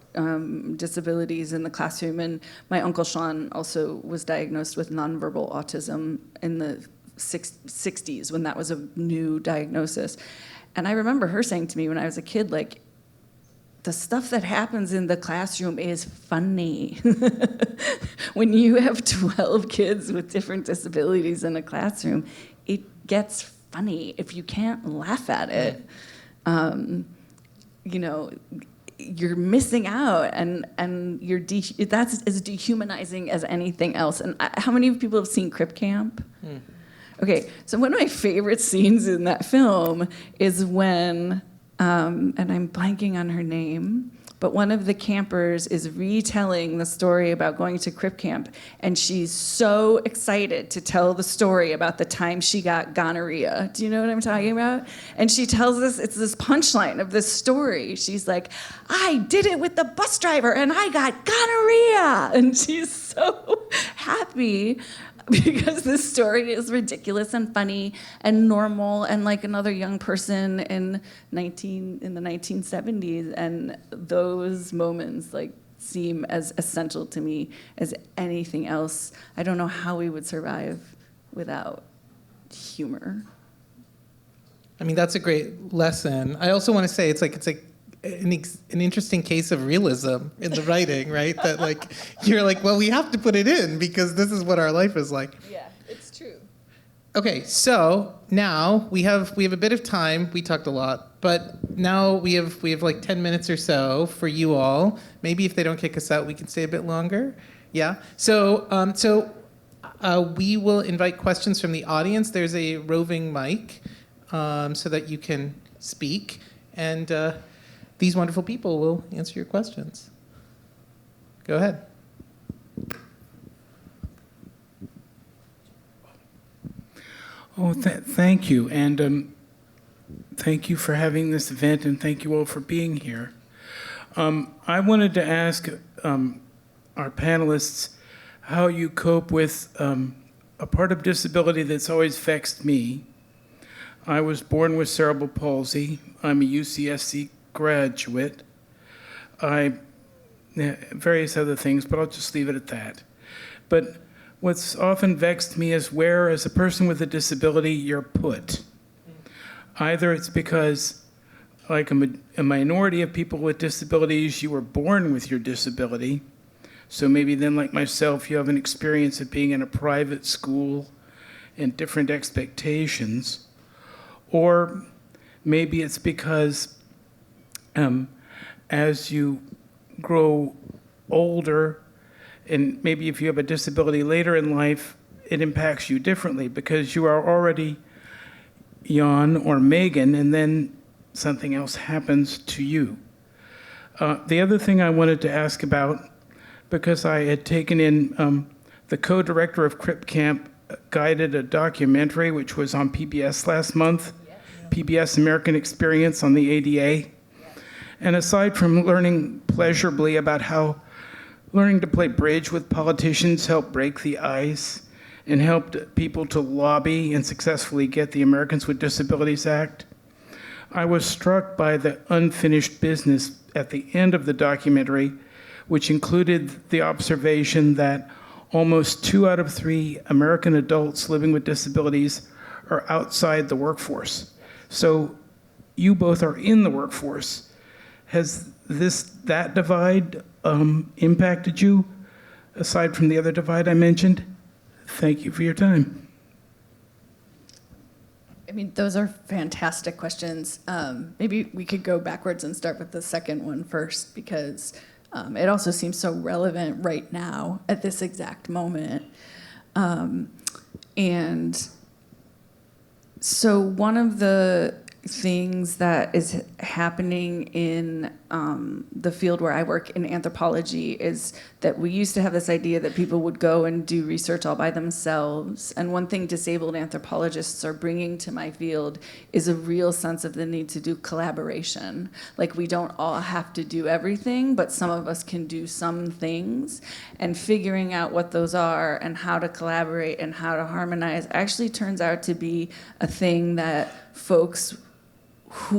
disabilities in the classroom, and my Uncle Sean also was diagnosed with nonverbal autism in the 60s when that was a new diagnosis. And I remember her saying to me when I was a kid, the stuff that happens in the classroom is funny. When you have 12 kids with different disabilities in a classroom, it gets funny. If you can't laugh at it, you're missing out, and that's as dehumanizing as anything else. And how many people have seen Crip Camp? Okay, so one of my favorite scenes in that film is when, and I'm blanking on her name, but one of the campers is retelling the story about going to Crip Camp, and she's so excited to tell the story about the time she got gonorrhea. Do you know what I'm talking about? And she tells us, it's this punchline of this story. She's like, I did it with the bus driver, and I got gonorrhea. And she's so happy because this story is ridiculous and funny and normal and like another young person in the 1970s, and those moments seem as essential to me as anything else. I don't know how we would survive without humor. I mean, that's a great lesson. I also want to say it's an interesting case of realism in the writing, right? That you're well, we have to put it in because this is what our life is like. Yeah, it's true. Okay, so now we have a bit of time. We talked a lot, but now we have 10 minutes or so for you all. Maybe if they don't kick us out, we can stay a bit longer. Yeah. So we will invite questions from the audience. There's a roving mic, so that you can speak, and these wonderful people will answer your questions. Go ahead. Oh, thank you. And thank you for having this event, and thank you all for being here. I wanted to ask our panelists how you cope with a part of disability that's always vexed me. I was born with cerebral palsy. I'm a UCSC graduate. Various other things, but I'll just leave it at that. But what's often vexed me is where, as a person with a disability, you're put. Either it's because, like a minority of people with disabilities, you were born with your disability. So maybe then, like myself, you have an experience of being in a private school and different expectations. Or maybe it's because as you grow older, and maybe if you have a disability later in life, it impacts you differently because you are already Jan or Megan, and then something else happens to you. The other thing I wanted to ask about, because I had taken in the co-director of Crip Camp guided a documentary which was on PBS last month, PBS American Experience on the ADA. And aside from learning pleasurably about how learning to play bridge with politicians helped break the ice and helped people to lobby and successfully get the Americans with Disabilities Act, I was struck by the unfinished business at the end of the documentary, which included the observation that almost 2 out of 3 American adults living with disabilities are outside the workforce. So you both are in the workforce. Has that divide impacted you, aside from the other divide I mentioned? Thank you for your time. I mean, those are fantastic questions. Maybe we could go backwards and start with the second one first, because it also seems so relevant right now at this exact moment. And so one of the things that is happening in the field where I work in anthropology is that we used to have this idea that people would go and do research all by themselves. And one thing disabled anthropologists are bringing to my field is a real sense of the need to do collaboration. Like, we don't all have to do everything, but some of us can do some things. And figuring out what those are and how to collaborate and how to harmonize actually turns out to be a thing that folks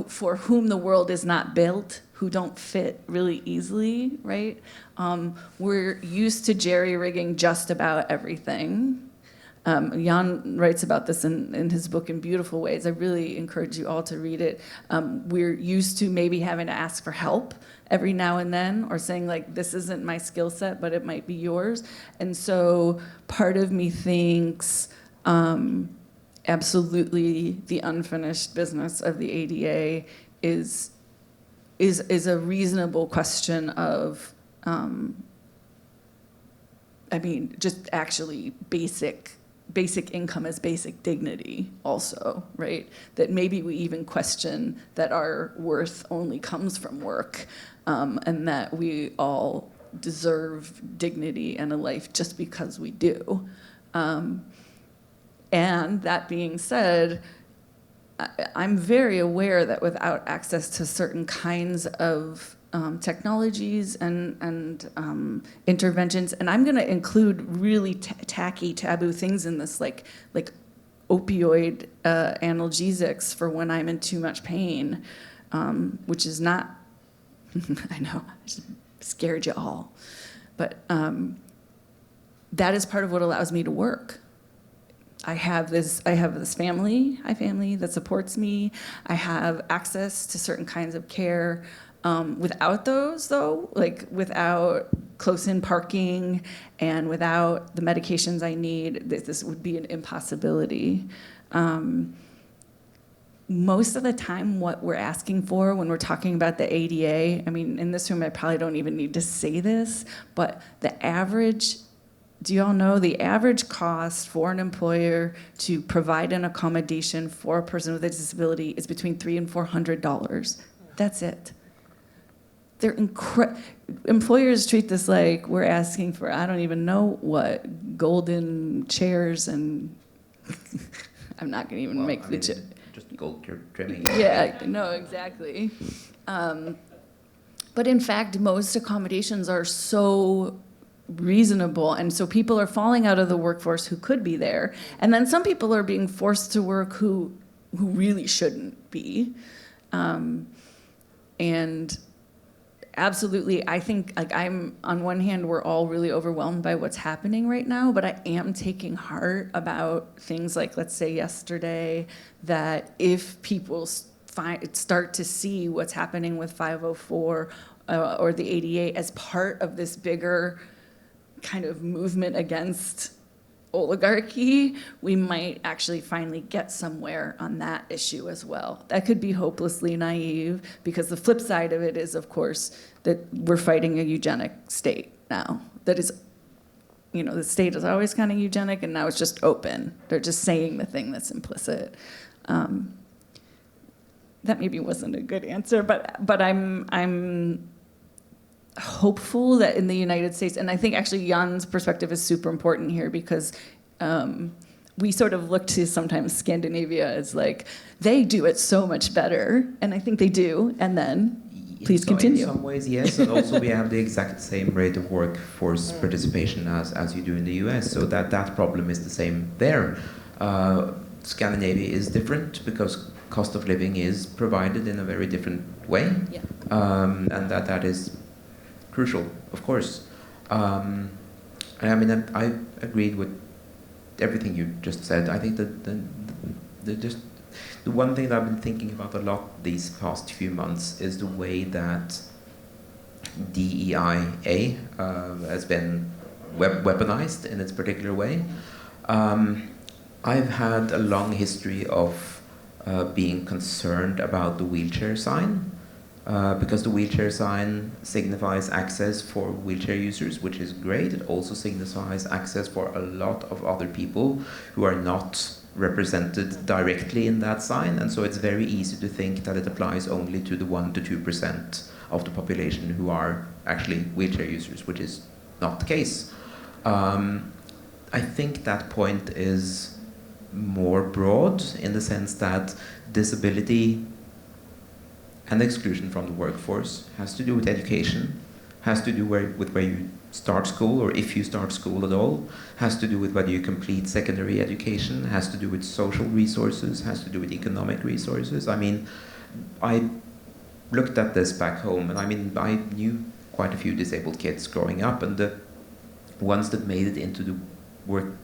for whom the world is not built, who don't fit really easily, right? We're used to jerry-rigging just about everything. Jan writes about this in his book in beautiful ways. I really encourage you all to read it. We're used to maybe having to ask for help every now and then, or saying, like, this isn't my skill set, but it might be yours. And so part of me thinks, absolutely, the unfinished business of the ADA is a reasonable question of, I mean, just actually basic income as basic dignity also, right? That maybe we even question that our worth only comes from work, and that we all deserve dignity and a life just because we do. And that being said, I'm very aware that without access to certain kinds of technologies and interventions, and I'm going to include really tacky, taboo things in this, like opioid analgesics for when I'm in too much pain, which is not, I know, I just scared you all, but that is part of what allows me to work. I have this family that supports me. I have access to certain kinds of care. Without those, though, like without close-in parking and without the medications I need, this would be an impossibility. Most of the time, what we're asking for when we're talking about the ADA, I mean, in this room, I probably don't even need to say this, but the average, do you all know the average cost for an employer to provide an accommodation for a person with a disability is between $300 and $400? That's it. They're employers treat this like we're asking for, I don't even know what, golden chairs and I'm not going to even make the just gold trimming. Yeah, no, exactly. But in fact, most accommodations are so reasonable, and so people are falling out of the workforce who could be there, and then some people are being forced to work who really shouldn't be. And absolutely, I think, like, I'm, on one hand, we're all really overwhelmed by what's happening right now, but I am taking heart about things like, let's say yesterday, that if people start to see what's happening with 504 or the ADA as part of this bigger kind of movement against oligarchy, we might actually finally get somewhere on that issue as well. That could be hopelessly naive, because the flip side of it is, of course, that we're fighting a eugenic state now. That is, you know, the state is always kind of eugenic, and now it's just open. They're just saying the thing that's implicit. That that maybe wasn't a good answer, but I'm hopeful that in the United States, and I think actually Jan's perspective is super important here because we sort of look to sometimes Scandinavia as like, they do it so much better, and I think they do, and then please continue. In some ways, yes, and also we have the exact same rate of workforce participation as you do in the US, so that problem is the same there. Scandinavia is different because cost of living is provided in a very different way, Yeah. And that is crucial, of course. I mean, I agreed with everything you just said. I think that the one thing that I've been thinking about a lot these past few months is the way that DEIA has been weaponized in its particular way. I've had a long history of being concerned about the wheelchair sign, because the wheelchair sign signifies access for wheelchair users, which is great. It also signifies access for a lot of other people who are not represented directly in that sign, and so it's very easy to think that it applies only to the 1 to 2% of the population who are actually wheelchair users, which is not the case. I think that point is more broad in the sense that disability and exclusion from the workforce has to do with education, has to do with where you start school, or if you start school at all, has to do with whether you complete secondary education, has to do with social resources, has to do with economic resources. I mean, I looked at this back home, and I mean, I knew quite a few disabled kids growing up, and the ones that made it into the work,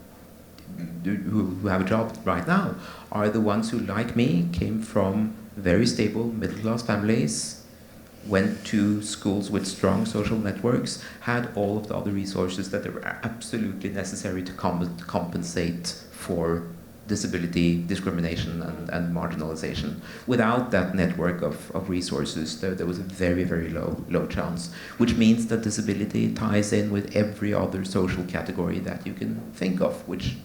who have a job right now, are the ones who, like me, came from very stable middle-class families, went to schools with strong social networks, had all of the other resources that were absolutely necessary to compensate for disability, discrimination, and marginalization. Without that network of resources, there was a very, very low chance, which means that disability ties in with every other social category that you can think of, which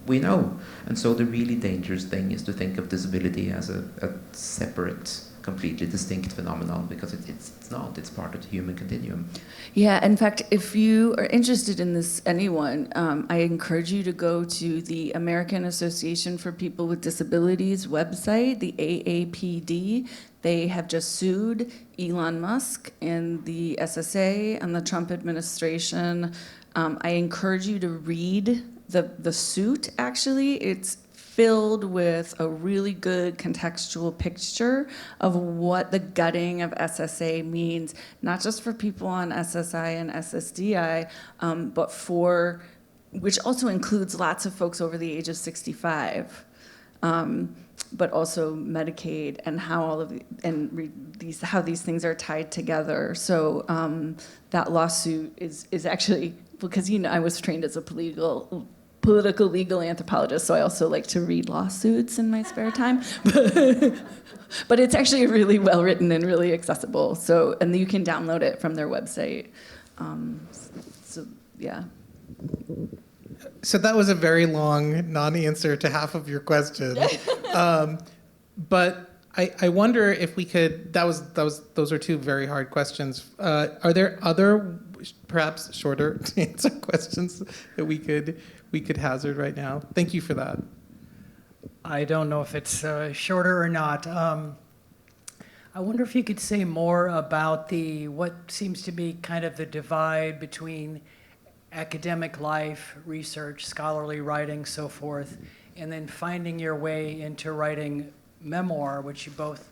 we know. And so the really dangerous thing is to think of disability as a separate, completely distinct phenomenon, because it's not. It's part of the human continuum. Yeah, in fact, if you are interested in this, anyone, I encourage you to go to the American Association for People with Disabilities website, the AAPD. They have just sued Elon Musk and the SSA and the Trump administration. I encourage you to read the suit, actually. It's filled with a really good contextual picture of what the gutting of SSA means, not just for people on SSI and SSDI, but for, which also includes lots of folks over the age of 65, but also Medicaid, and how all of how these things are tied together. So that lawsuit is actually, because I was trained as a political legal anthropologist, so I also like to read lawsuits in my spare time. But it's actually really well written and really accessible. So, and you can download it from their website. So yeah. So that was a very long non-answer to half of your question. But I wonder if we could. Those are two very hard questions. Are there other, perhaps shorter to answer questions that we could hazard right now? Thank you for that. I don't know if it's shorter or not. I wonder if you could say more about what seems to be kind of the divide between academic life, research, scholarly writing, so forth, and then finding your way into writing memoir, which you both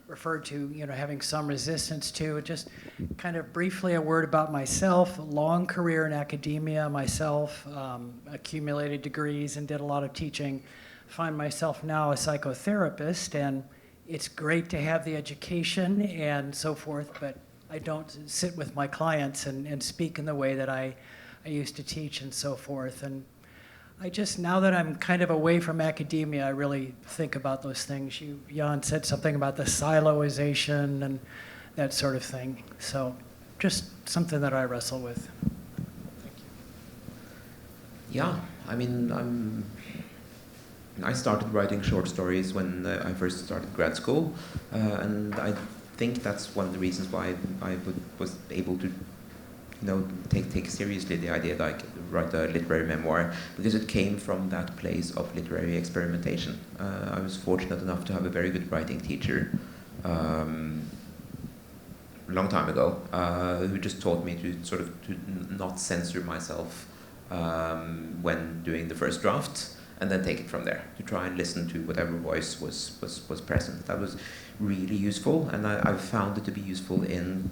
referred to, having some resistance to. Just kind of briefly a word about myself. Long career in academia myself, accumulated degrees and did a lot of teaching. Find myself now a psychotherapist, and it's great to have the education and so forth, but I don't sit with my clients and speak in the way that I used to teach and so forth. And now that I'm kind of away from academia, I really think about those things. Jan said something about the siloization and that sort of thing. So just something that I wrestle with. Thank you. Yeah, I mean, I'm I started writing short stories when I first started grad school, and I think that's one of the reasons why I was able to, take seriously the idea that I could write a literary memoir, because it came from that place of literary experimentation. I was fortunate enough to have a very good writing teacher a long time ago, who just taught me to not censor myself when doing the first draft, and then take it from there, to try and listen to whatever voice was present. That was really useful, and I've found it to be useful in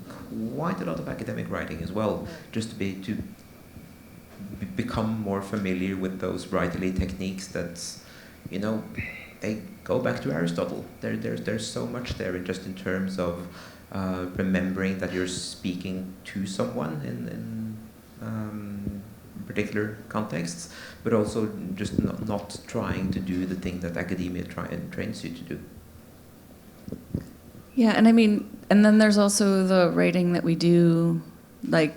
quite a lot of academic writing as well, just to become more familiar with those writerly techniques that, they go back to Aristotle. There's so much there, just in terms of remembering that you're speaking to someone in particular contexts, but also just not trying to do the thing that academia trains you to do. Yeah, and and then there's also the writing that we do, like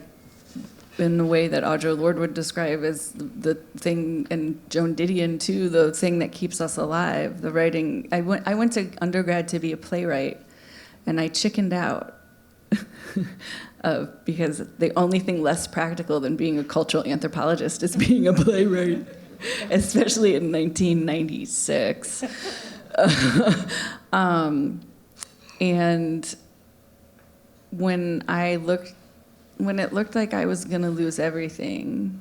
in the way that Audre Lorde would describe as the thing, and Joan Didion too, the thing that keeps us alive. The writing. I went to undergrad to be a playwright, and I chickened out. Because the only thing less practical than being a cultural anthropologist is being a playwright, especially in 1996. And when it looked like I was gonna lose everything,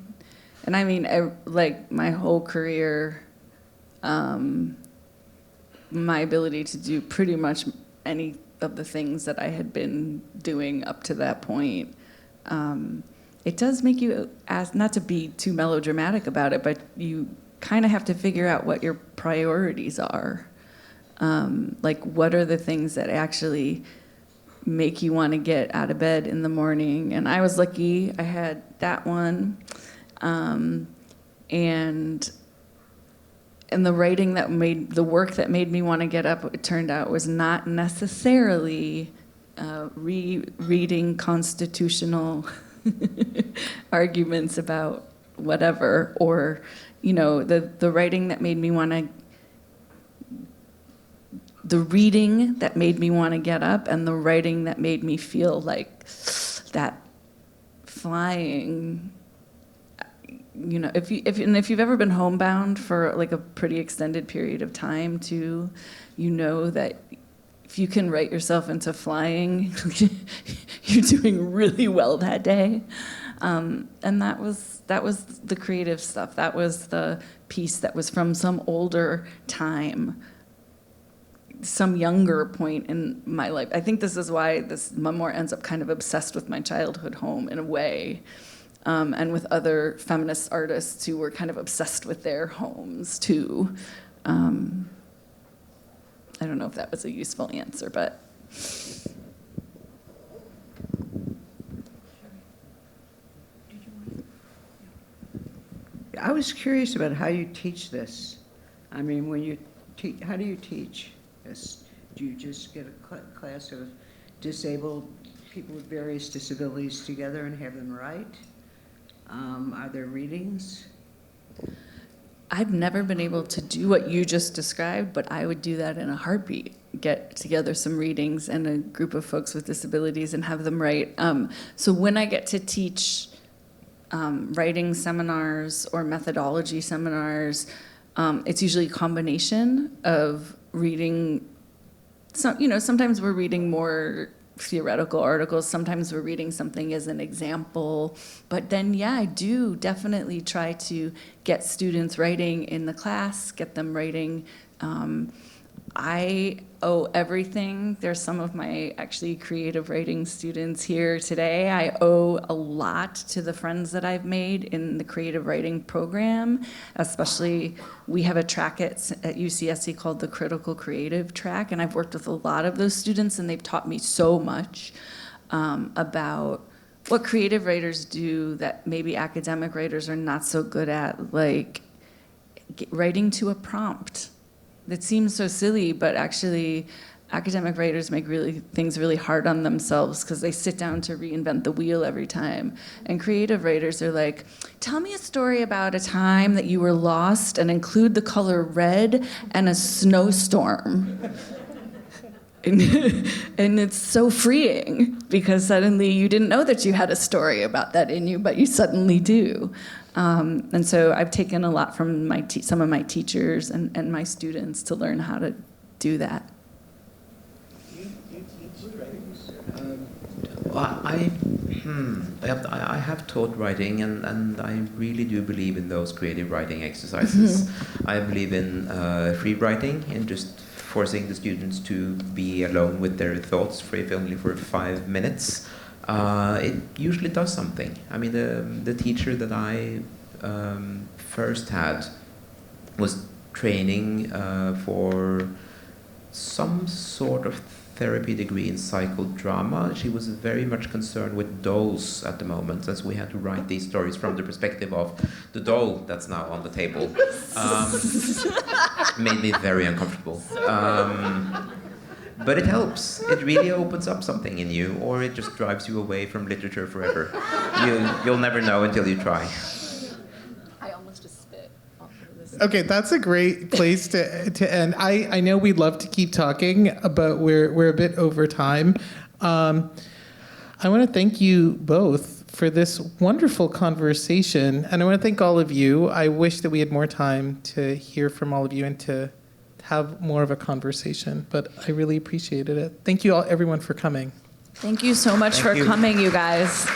and like my whole career, my ability to do pretty much any of the things that I had been doing up to that point, it does make you ask, not to be too melodramatic about it, but you kind of have to figure out what your priorities are. Like, what are the things that actually make you want to get out of bed in the morning? And I was lucky, I had that one. And the writing the work that made me want to get up, it turned out, was not necessarily rereading constitutional arguments about whatever, or, the writing that made me want to, the reading that made me want to get up, and the writing that made me feel like that flying. If you've ever been homebound for like a pretty extended period of time too, that if you can write yourself into flying, you're doing really well that day. And that was the creative stuff. That was the piece that was from some older time, some younger point in my life. I think this is why this memoir ends up kind of obsessed with my childhood home in a way. And with other feminist artists who were kind of obsessed with their homes too. I don't know if that was a useful answer, but. I was curious about how you teach this. When you teach, how do you teach this? Do you just get a class of disabled people with various disabilities together and have them write? Are there readings? I've never been able to do what you just described, but I would do that in a heartbeat. Get together some readings and a group of folks with disabilities and have them write. So when I get to teach writing seminars or methodology seminars, it's usually a combination of reading. Sometimes we're reading more theoretical articles. Sometimes we're reading something as an example. But then, I do definitely try to get students writing in the class, get them writing. I owe everything. There's some of my actually creative writing students here today. I owe a lot to the friends that I've made in the creative writing program. Especially, we have a track at UCSC called the Critical Creative Track, and I've worked with a lot of those students, and they've taught me so much about what creative writers do that maybe academic writers are not so good at, like writing to a prompt. That seems so silly, but actually, academic writers make things really hard on themselves because they sit down to reinvent the wheel every time. And creative writers are like, tell me a story about a time that you were lost and include the color red and a snowstorm. And it's so freeing because suddenly you didn't know that you had a story about that in you, but you suddenly do. And so I've taken a lot from some of my teachers and my students to learn how to do that. Well, I have taught writing, and I really do believe in those creative writing exercises. I believe in free writing, in just forcing the students to be alone with their thoughts if only for 5 minutes. It usually does something. I mean, the teacher that I first had was training for some sort of therapy degree in psychodrama. She was very much concerned with dolls at the moment, as we had to write these stories from the perspective of the doll that's now on the table. Made me very uncomfortable. But it helps. It really opens up something in you, or it just drives you away from literature forever. You'll never know until you try. I almost just spit off of this. Okay, that's a great place to end. I know we'd love to keep talking, but we're a bit over time. I want to thank you both for this wonderful conversation, and I want to thank all of you. I wish that we had more time to hear from all of you and to have more of a conversation, but I really appreciated it. Thank you all, everyone, for coming. Thank you so much for coming, you guys.